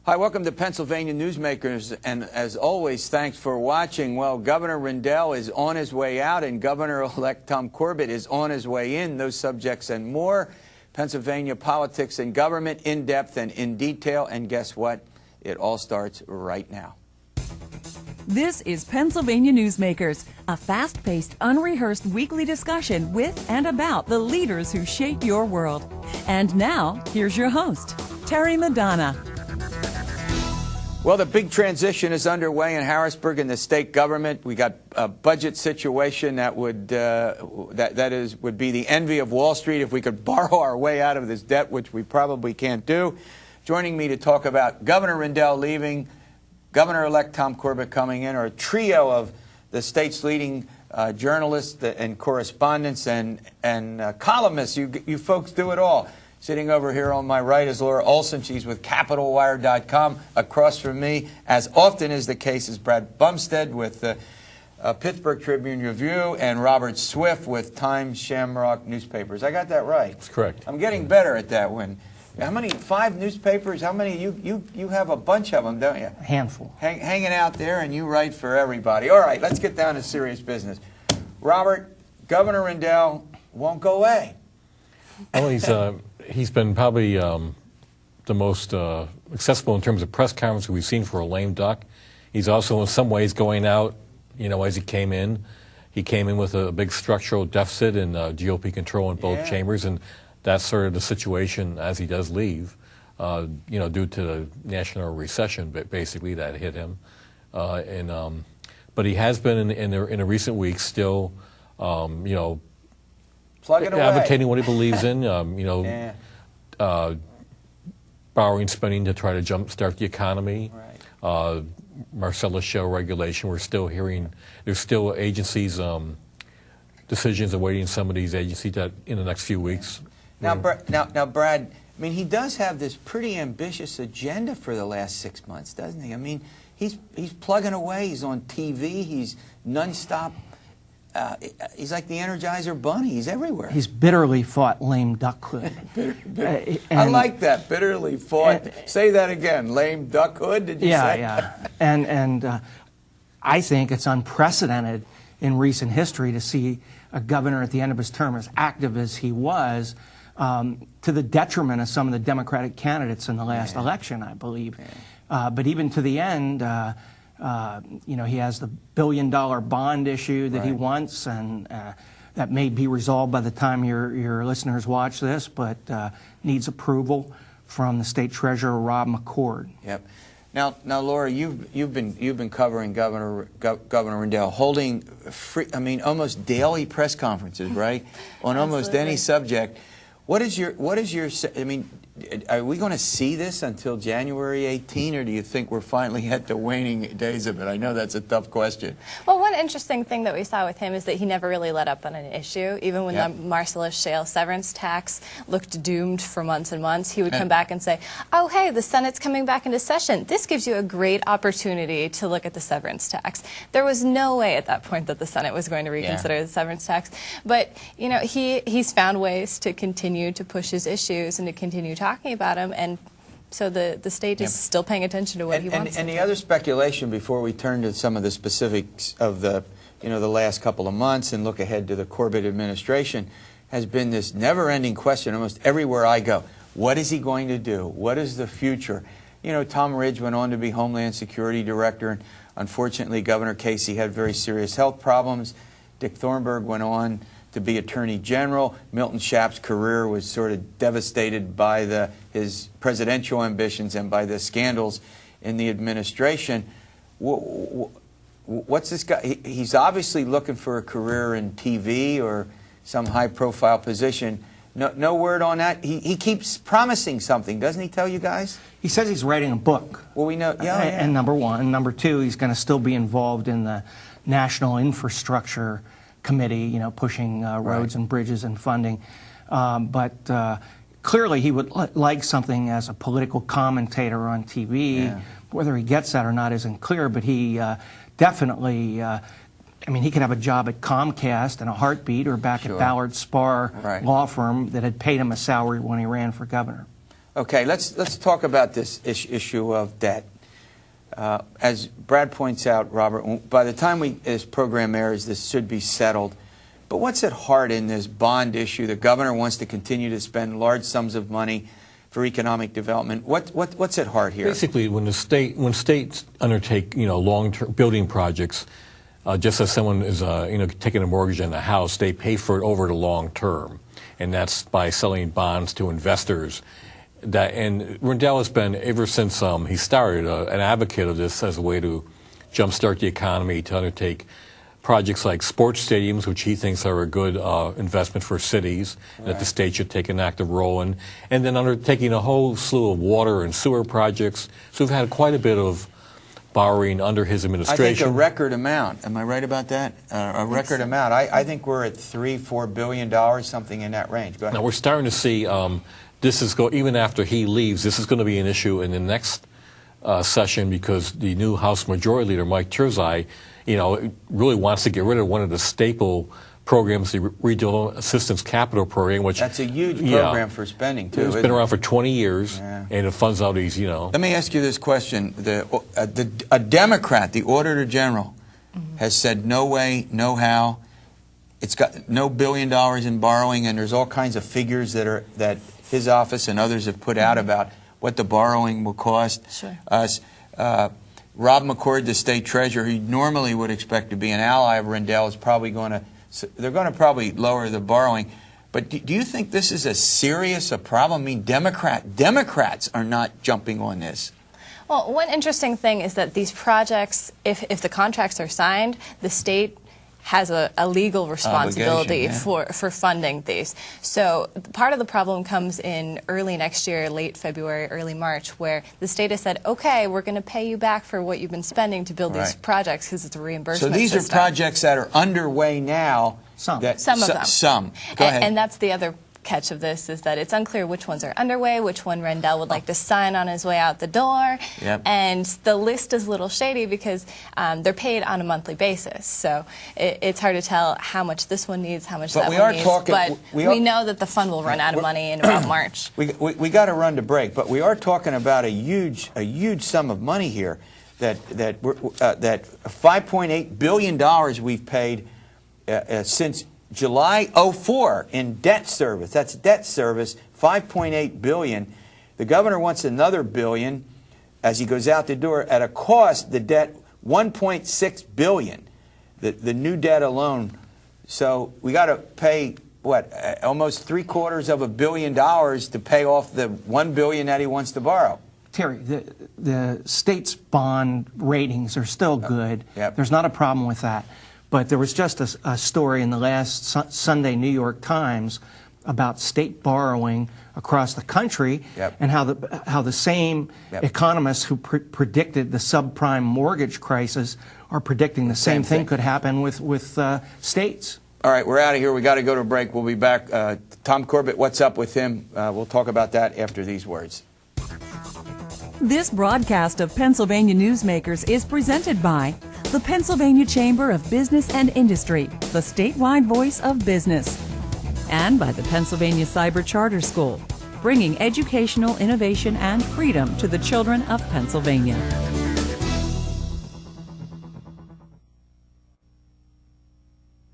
Hi, welcome to Pennsylvania Newsmakers, and as always, thanks for watching. Well, Governor Rendell is on his way out, and Governor-elect Tom Corbett is on his way in. Those subjects and more. Pennsylvania politics and government, in depth and in detail. And guess what? It all starts right now. This is Pennsylvania Newsmakers, a fast-paced, unrehearsed weekly discussion with and about the leaders who shape your world. And now, here's your host, Terry Madonna. Well, the big transition is underway in Harrisburg in the state government. We got a budget situation that would would be the envy of Wall Street if we could borrow our way out of this debt, which we probably can't do. Joining me to talk about Governor Rendell leaving, Governor-elect Tom Corbett coming in, or a trio of the state's leading journalists and correspondents and columnists. You folks do it all. Sitting over here on my right is Laura Olson. She's with CapitolWire.com. Across from me, as often is the case, is Brad Bumsted with the Pittsburgh Tribune-Review and Robert Swift with Times-Shamrock newspapers. I got that right? That's correct. I'm getting better at that one. How many? 5 newspapers? How many? You have a bunch of them, don't you? A handful. Hanging out there, and you write for everybody. All right, let's get down to serious business. Robert, Governor Rendell won't go away. Well, he's been probably the most accessible in terms of press conferences we've seen for a lame duck. He's also in some ways going out, as he came in. He came in with a big structural deficit and GOP control in both chambers, and that's sort of the situation as he does leave, due to the national recession, basically, that hit him. But he has been in the recent weeks still, advocating what he believes in, borrowing spending to try to jumpstart the economy. Right. Marcellus Shale regulation, we're still hearing, there's still agencies, decisions awaiting some of these agencies that in the next few weeks. Now, Brad, I mean, he does have this pretty ambitious agenda for the last 6 months, doesn't he? I mean, he's plugging away. He's on TV. He's nonstop. He's like the Energizer Bunny. He's everywhere. He's bitterly fought lame duckhood. I like that. Bitterly fought. Say that again. Lame duckhood, did you say? Yeah. And I think it's unprecedented in recent history to see a governor at the end of his term as active as he was, to the detriment of some of the Democratic candidates in the last election, I believe. But even to the end, he has the billion-dollar bond issue that he wants, and that may be resolved by the time your listeners watch this, but needs approval from the state treasurer, Rob McCord. Yep. Now, Laura, you've been covering Governor Rendell, holding almost daily press conferences, right, on almost any subject. What is your? I mean, are we going to see this until January 18, or do you think we're finally at the waning days of it? I know that's a tough question. Well, one interesting thing that we saw with him is that he never really let up on an issue. Even when the Marcellus Shale severance tax looked doomed for months and months, he would come back and say, oh, hey, the Senate's coming back into session. This gives you a great opportunity to look at the severance tax. There was no way at that point that the Senate was going to reconsider the severance tax. But, he's found ways to continue to push his issues and to continue talking about him, and so the state is still paying attention to what he wants. And the other speculation, before we turn to some of the specifics of the last couple of months and look ahead to the Corbett administration, has been this never-ending question almost everywhere I go. What is he going to do? What is the future? Tom Ridge went on to be Homeland Security Director, and unfortunately Governor Casey had very serious health problems. Dick Thornburg went on to be Attorney General. Milton Schaap's career was sort of devastated by his presidential ambitions and by the scandals in the administration. What's this guy? He's obviously looking for a career in TV or some high-profile position. No word on that. He keeps promising something, doesn't he? Tell you guys. He says he's writing a book. Well, we know. And number one, number two, he's going to still be involved in the National Infrastructure Committee, pushing roads and bridges and funding. But clearly he would like something as a political commentator on TV. Whether he gets that or not isn't clear, but he definitely, he could have a job at Comcast in a heartbeat, or back at Ballard Spahr law firm that had paid him a salary when he ran for governor. Okay, let's talk about this issue of debt. As Brad points out, Robert, by the time this program airs, this should be settled. But what's at heart in this bond issue? The governor wants to continue to spend large sums of money for economic development. What's at heart here? Basically, when states undertake long-term building projects, just as someone is taking a mortgage on a house, they pay for it over the long term, and that's by selling bonds to investors. And Rendell has been, ever since he started, an advocate of this as a way to jumpstart the economy, to undertake projects like sports stadiums, which he thinks are a good investment for cities, right, that the state should take an active role in, and then undertaking a whole slew of water and sewer projects. So we've had quite a bit of borrowing under his administration. I think a record amount. Am I right about that? A record amount. I think we're at $3-4 billion, something in that range. Go ahead. Now we're starting to see even after he leaves, this is going to be an issue in the next session, because the new House Majority Leader, Mike Terzai, really wants to get rid of one of the staple programs, the Regional Assistance Capital Program, which that's a huge program for spending too. It's been around for 20 years, and it funds all these. Let me ask you this question: a Democrat, the Auditor General, has said no way, no how. It's got no $1 billion in borrowing, and there's all kinds of figures that his office and others have put out about what the borrowing will cost us. Rob McCord, the state treasurer, who normally would expect to be an ally of Rendell, is probably they're going to probably lower the borrowing. But do you think this is as serious a problem? I mean, Democrats are not jumping on this. Well, one interesting thing is that these projects, if the contracts are signed, the state has a legal responsibility for funding these. So part of the problem comes in early next year, late February, early March, where the state has said, okay, we're going to pay you back for what you've been spending to build these projects, because it's a reimbursement So these system. are projects that are underway now. Some of them. Some. Go ahead. And that's the other catch of this, is that it's unclear which ones are underway, which one Rendell would like to sign on his way out the door. Yep. And the list is a little shady because they're paid on a monthly basis. So it's hard to tell how much this one needs, how much that one needs. But we know that the fund will run out of money in about March. We got to run to break, but we are talking about a huge sum of money here. That $5.8 billion we've paid since July 04 in debt service. That's debt service, $5.8 billion. The governor wants another $1 billion as he goes out the door at a cost, the debt, $1.6 billion, the new debt alone. So we got to pay, almost $750 million to pay off the $1 billion that he wants to borrow. Terry, the state's bond ratings are still good. Yep. There's not a problem with that. But there was just a story in the last Sunday New York Times about state borrowing across the country, and how the same economists who predicted the subprime mortgage crisis are predicting the same thing could happen with states. All right, we're out of here. We got to go to a break. We'll be back. Tom Corbett, what's up with him? We'll talk about that after these words. This broadcast of Pennsylvania Newsmakers is presented by the Pennsylvania Chamber of Business and Industry, the statewide voice of business, and by the Pennsylvania Cyber Charter School, bringing educational innovation and freedom to the children of Pennsylvania.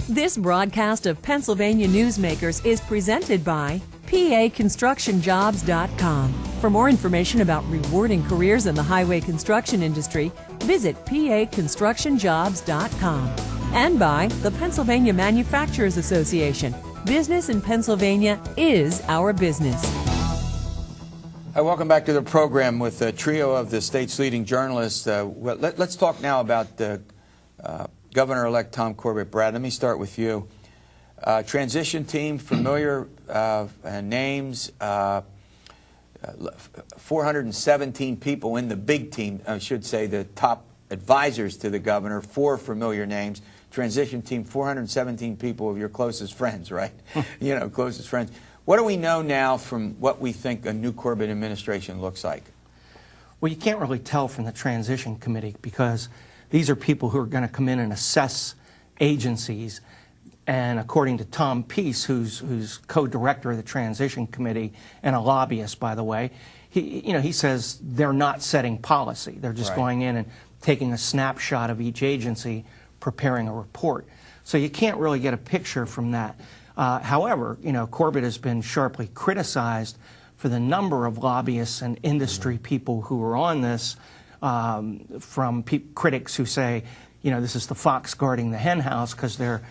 This broadcast of Pennsylvania Newsmakers is presented by PAConstructionJobs.com. For more information about rewarding careers in the highway construction industry, visit PAConstructionJobs.com. And by the Pennsylvania Manufacturers Association. Business in Pennsylvania is our business. Hi, welcome back to the program with a trio of the state's leading journalists. Let's talk now about Governor-elect Tom Corbett. Brad, let me start with you. Transition team, familiar names, 417 people in the big team, I should say, the top advisors to the governor, 4 familiar names. Transition team, 417 people of your closest friends, right? Closest friends. What do we know now from what we think a new Corbett administration looks like? Well, you can't really tell from the transition committee, because these are people who are going to come in and assess agencies And according to Tom Peace, who's co-director of the Transition Committee and a lobbyist, by the way, he says they're not setting policy. They're just going in and taking a snapshot of each agency, preparing a report. So you can't really get a picture from that. However, Corbett has been sharply criticized for the number of lobbyists and industry people who are on this, from critics who say, this is the fox guarding the hen house because they're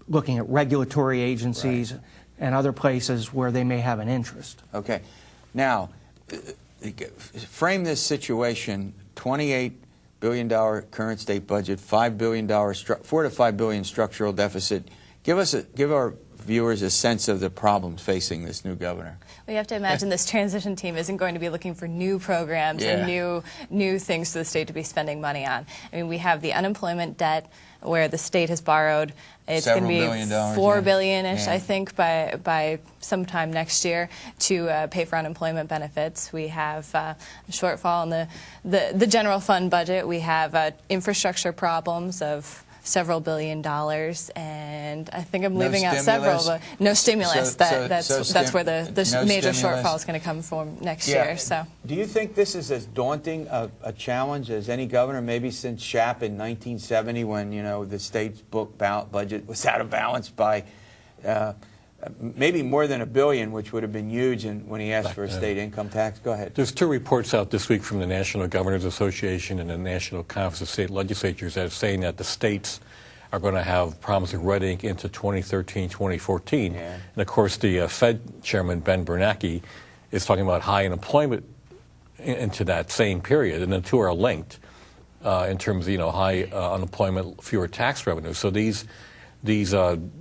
looking at regulatory agencies and other places where they may have an interest. Okay. Now, frame this situation, $28 billion current state budget, $4 to $5 billion structural deficit. Give our viewers a sense of the problems facing this new governor. Well, you have to imagine this transition team isn't going to be looking for new programs and new things for the state to be spending money on. I mean, we have the unemployment debt where the state has borrowed. It's going to be $4 billion-ish, I think, by sometime next year to pay for unemployment benefits. We have a shortfall in the general fund budget. We have infrastructure problems of several $billion, and I think I'm leaving out several, but no stimulus. That's where the major shortfall is going to come from next year. So, do you think this is as daunting a challenge as any governor, maybe since Shapp in 1970, when the state's book budget was out of balance by maybe more than $1 billion, which would have been huge, when he asked for a state income tax? Go ahead. There's 2 reports out this week from the National Governors Association and the National Conference of State Legislatures that are saying that the states are going to have problems with red ink into 2013, 2014. And of course, the Fed chairman, Ben Bernanke, is talking about high unemployment into that same period, and the 2 are linked in terms of high unemployment, fewer tax revenues. So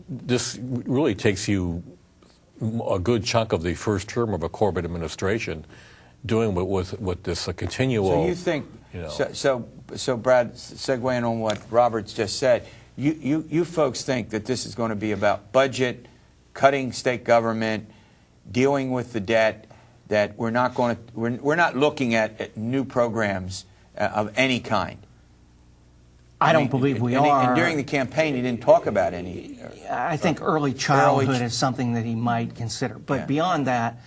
this really takes you a good chunk of the first term of a Corbett administration doing with this continual. So you think, so Brad, segueing on what Robert's just said, you folks think that this is going to be about budget, cutting state government, dealing with the debt, that we're not looking at new programs of any kind? I don't believe we are. And during the campaign, he didn't talk about any. I think early childhood is something that he might consider. But beyond that,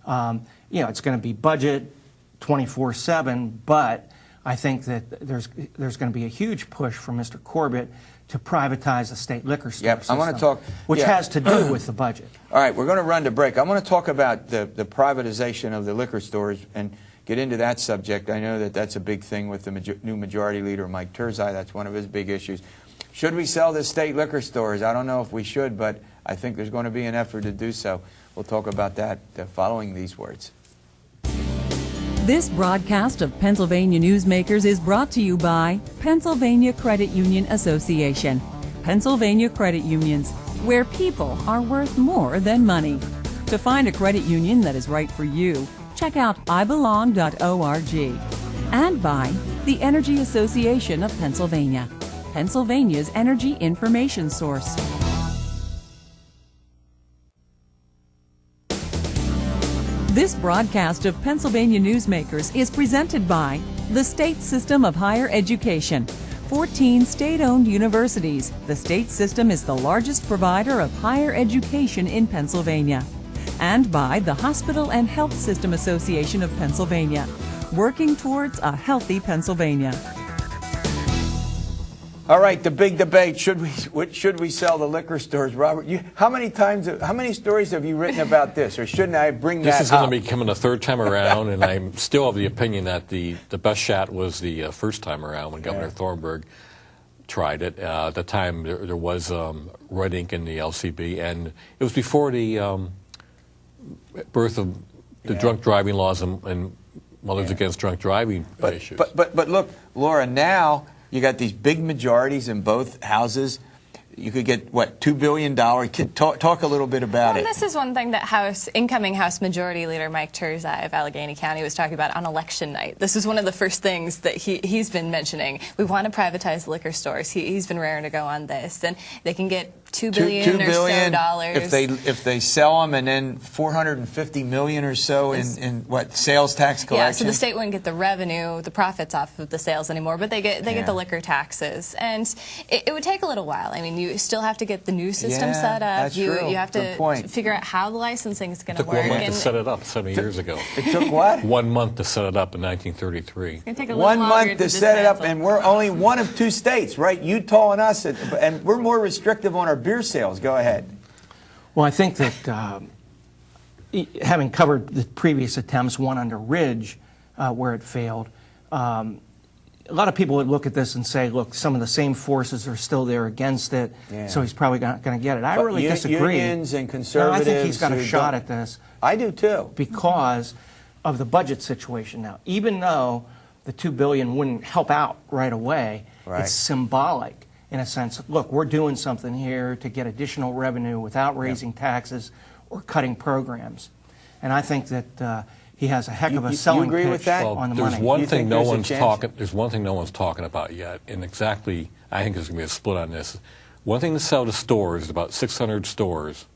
it's going to be budget 24/7. But I think that there's going to be a huge push from Mr. Corbett to privatize the state liquor store system, I want to talk, which has to do with the budget. All right, we're going to run to break. I want to talk about the privatization of the liquor stores and get into that subject. I know that that's a big thing with the new majority leader, Mike Turzai. That's one of his big issues. Should we sell the state liquor stores? I don't know if we should, but I think there's going to be an effort to do so. We'll talk about that following these words. This broadcast of Pennsylvania Newsmakers is brought to you by Pennsylvania Credit Union Association. Pennsylvania Credit Unions, where people are worth more than money. To find a credit union that is right for you, check out ibelong.org. And by the Energy Association of Pennsylvania, Pennsylvania's energy information source. This broadcast of Pennsylvania Newsmakers is presented by the State System of Higher Education. 14 state-owned universities. The state system is the largest provider of higher education in Pennsylvania. And by the Hospital and Health System Association of Pennsylvania, working towards a healthy Pennsylvania. All right, the big debate: should we sell the liquor stores? Robert, how many stories have you written about this, or shouldn't I bring that up? This is going to be coming the 3rd time around, and I'm still of the opinion that the best shot was the first time around when Governor Thornburg tried it. At the time, there was red ink in the LCB, and it was before the birth of the drunk driving laws and Mothers Against Drunk Driving issues. But look, Laura, now you got these big majorities in both houses. You could get, what, $2 billion? Talk a little bit about it. This is one thing that incoming House Majority Leader Mike Turzai of Allegheny County was talking about on election night. This is one of the first things that he's been mentioning. We want to privatize liquor stores. He's been raring to go on this. And they can get $2 billion or so dollars. If they sell them, and then $450 million or so in what, sales tax collection? Yeah, so the state wouldn't get the revenue, the profits off of the sales anymore, but they get the liquor taxes, and it would take a little while. I mean, you still have to get the new system set up. That's you true. have to figure out how the licensing is going to work. It took 1 month to set it up 70 years ago. It took what? 1 month to set it up in 1933. It's going to take a little 1 longer month to set it up, dismantle. and we're only one of 2 states, right? Utah and us, and we're more restrictive on our beer sales. Go ahead. Well, I think that having covered the previous attempts, one under Ridge, where it failed, a lot of people would look at this and say, look, some of the same forces are still there against it, so he's probably not going to get it. I really disagree. Unions and conservatives. I think he's got a shot at this. I do too. Because of the budget situation now. Even though the $2 billion wouldn't help out right away, it's symbolic in a sense. Look, we're doing something here to get additional revenue without raising taxes or cutting programs. And I think that he has a heck of a selling agree pitch with that? on the There's money. one You thing think no there's a one's chance? talking. There's one thing no one's talking about yet, and exactly, I think there's going to be a split on this. One thing to sell to stores is about 600 stores.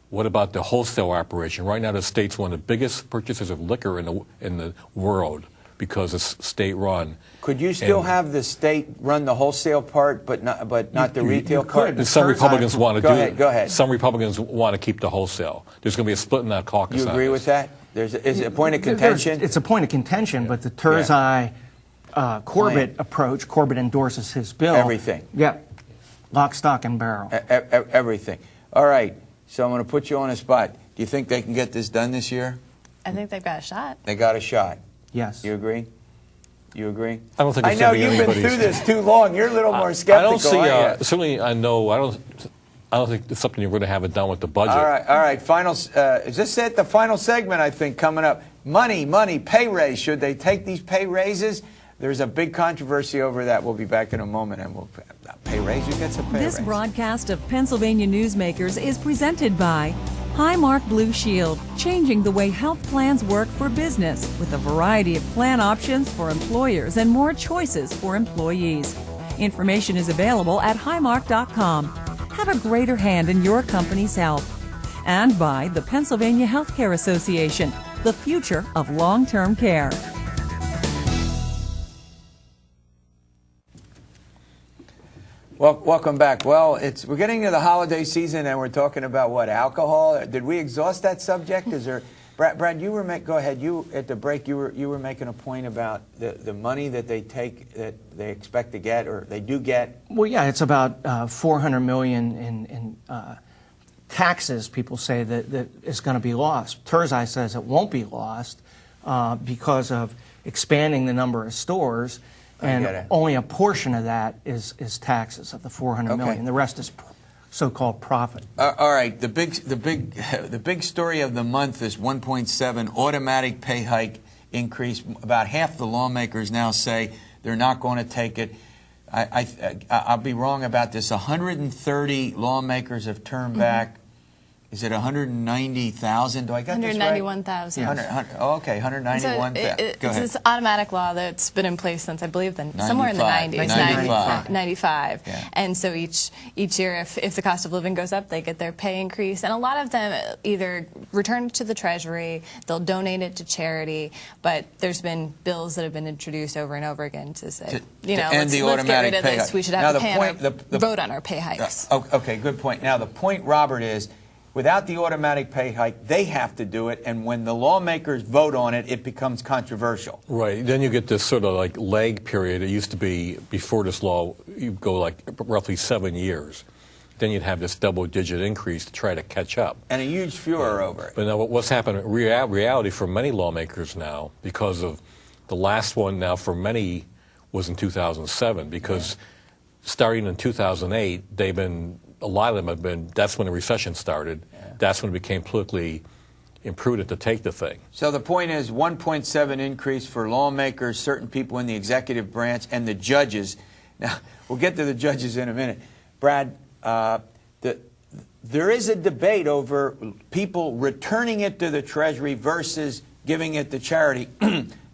What about the wholesale operation? Right now, the state's one of the biggest purchasers of liquor in the world because it's state-run. Could you still have the state run the wholesale part, but not the retail part? And some Republicans want to do it. Go ahead. Some Republicans want to keep the wholesale. There's going to be a split in that caucus. You agree with that? Is it a point of contention? It's a point of contention, but the Terzi-Corbett approach, Corbett endorses his bill. Everything. Yeah. Lock, stock, and barrel. Everything. All right. So I'm going to put you on a spot. Do you think they can get this done this year? I think they've got a shot. They got a shot. Yes. You agree? You agree? I don't think. I know you've been through this too long. You're a little more skeptical. I don't see. aren't you? Certainly, I know. I don't think it's something you're going to have it done with the budget. All right. Final. Is this it? The final segment, I think, coming up. Money, pay raise. Should they take these pay raises? There's a big controversy over that. We'll be back in a moment, and we'll pay raise. Who gets a pay raise? This broadcast of Pennsylvania Newsmakers is presented by Highmark Blue Shield, changing the way health plans work for business with a variety of plan options for employers and more choices for employees. Information is available at highmark.com. Have a greater hand in your company's health. And by the Pennsylvania Healthcare Association, the future of long-term care. Well, welcome back. Well, we're getting to the holiday season, and we're talking about what, alcohol? Did we exhaust that subject? Is there, Brad? You were go ahead. You at the break. You were making a point about the money that they take, that they expect to get, or they do get. Well, yeah, it's about $400 million in taxes. People say that is going to be lost. Terzi says it won't be lost because of expanding the number of stores. And only a portion of that is taxes of the $400 million. The rest is so-called profit. All right. The big story of the month is 1.7 automatic pay hike increase. About half the lawmakers now say they're not going to take it. I'll be wrong about this. 130 lawmakers have turned back. Is it 190,000? Do I got this right? 191,000. Okay, 191,000. It's this automatic law that's been in place since, I believe, somewhere in the 90s. 95. Yeah. And so each year, if the cost of living goes up, they get their pay increase. And a lot of them either return it to the Treasury, they'll donate it to charity, but there's been bills that have been introduced over and over again to say, let's get rid of this. We should have to vote on our pay hikes. Okay, good point. Now, the point, Robert, is without the automatic pay hike, they have to do it, and when the lawmakers vote on it, it becomes controversial. Right. Then you get this sort of like lag period. It used to be, before this law, you'd go like roughly 7 years. Then you'd have this double-digit increase to try to catch up. And a huge furor over it. But now what's happened in reality for many lawmakers now, because of the last one now for many was in 2007, because starting in 2008, they've been, a lot of them have been, that's when the recession started. Yeah. That's when it became politically imprudent to take the thing. So the point is 1.7 increase for lawmakers, certain people in the executive branch, and the judges. Now, we'll get to the judges in a minute. Brad, there is a debate over people returning it to the Treasury versus giving it to charity.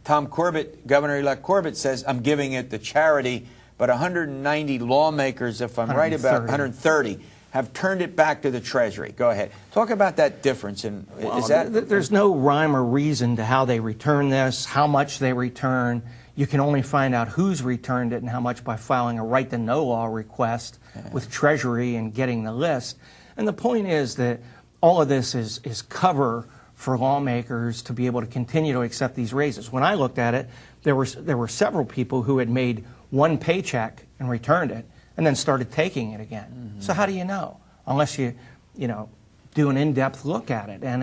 Tom Corbett, Governor-elect Corbett, says, I'm giving it to charity. But 190 lawmakers, if I'm right about 130, have turned it back to the Treasury. Go ahead. Talk about that difference. And is that there's no rhyme or reason to how they return this, how much they return. You can only find out who's returned it and how much by filing a right-to-know law request with Treasury and getting the list. And the point is that all of this is cover for lawmakers to be able to continue to accept these raises. When I looked at it, there were several people who had made one paycheck and returned it and then started taking it again. Mm-hmm. So how do you know? Unless you do an in-depth look at it, and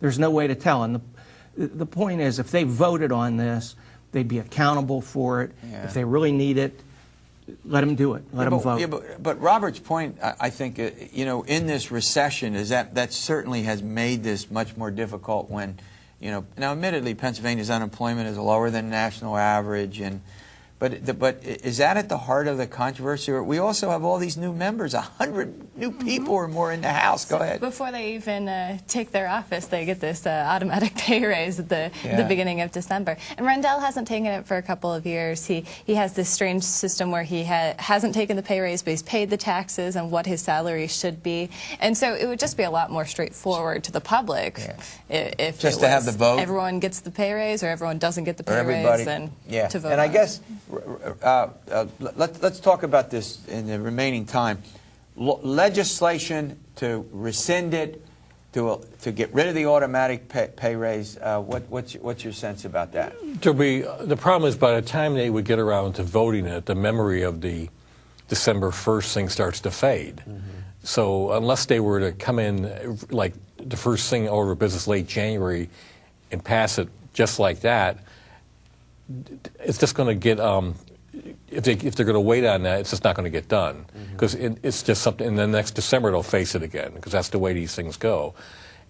there's no way to tell. And the point is, if they voted on this, they'd be accountable for it. Yeah. If they really need it, let them do it. Let them vote. Yeah, but Robert's point, I think, in this recession, is that certainly has made this much more difficult when, now admittedly, Pennsylvania's unemployment is lower than national average, but is that at the heart of the controversy? We also have all these new members, 100 new people or more in the House. Go ahead. Before they even take their office, they get this automatic pay raise at the beginning of December. And Rendell hasn't taken it for a couple of years. He has this strange system where he hasn't taken the pay raise, but he's paid the taxes and what his salary should be. And so it would just be a lot more straightforward to the public if just to have the vote. Everyone gets the pay raise or everyone doesn't get the pay raise and to vote. And I guess let's talk about this in the remaining time. Legislation to rescind it, to get rid of the automatic pay raise. What's your sense about that? The problem is by the time they would get around to voting it, the memory of the December 1st thing starts to fade. Mm-hmm. So unless they were to come in like the first thing order of business late January and pass it just like that, it's just going to get, if they're going to wait on that, it's just not going to get done. Because it's just something, and then next December they'll face it again, because that's the way these things go.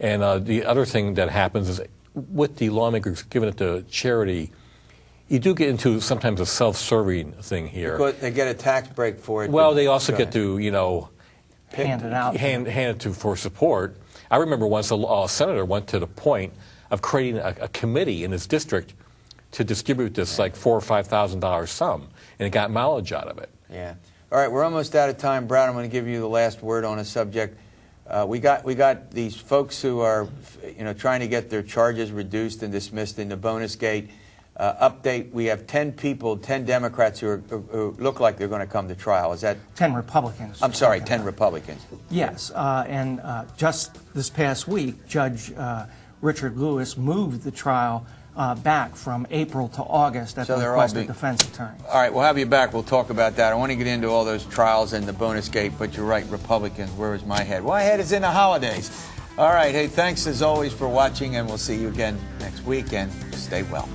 And the other thing that happens is with the lawmakers giving it to charity, you do get into sometimes a self-serving thing here. Because they get a tax break for it. Well, they also get to, hand it out. Hand it to for support. I remember once a senator went to the point of creating a committee in his district to distribute this like $4,000 or $5,000 sum, and it got mileage out of it. Yeah. All right, we're almost out of time, Brad. I'm going to give you the last word on a subject. We got these folks who are, trying to get their charges reduced and dismissed in the bonus gate. Update: we have 10 Democrats who look like they're going to come to trial. Is that 10 Republicans? I'm sorry, 10 Republicans. Yes, and just this past week, Judge Richard Lewis moved the trial back from April to August at the request of defense attorney. All right, we'll have you back. We'll talk about that. I want to get into all those trials and the bonus gate, but you're right, Republicans. Where is my head? My head is in the holidays. All right, hey, thanks as always for watching, and we'll see you again next week, and stay well.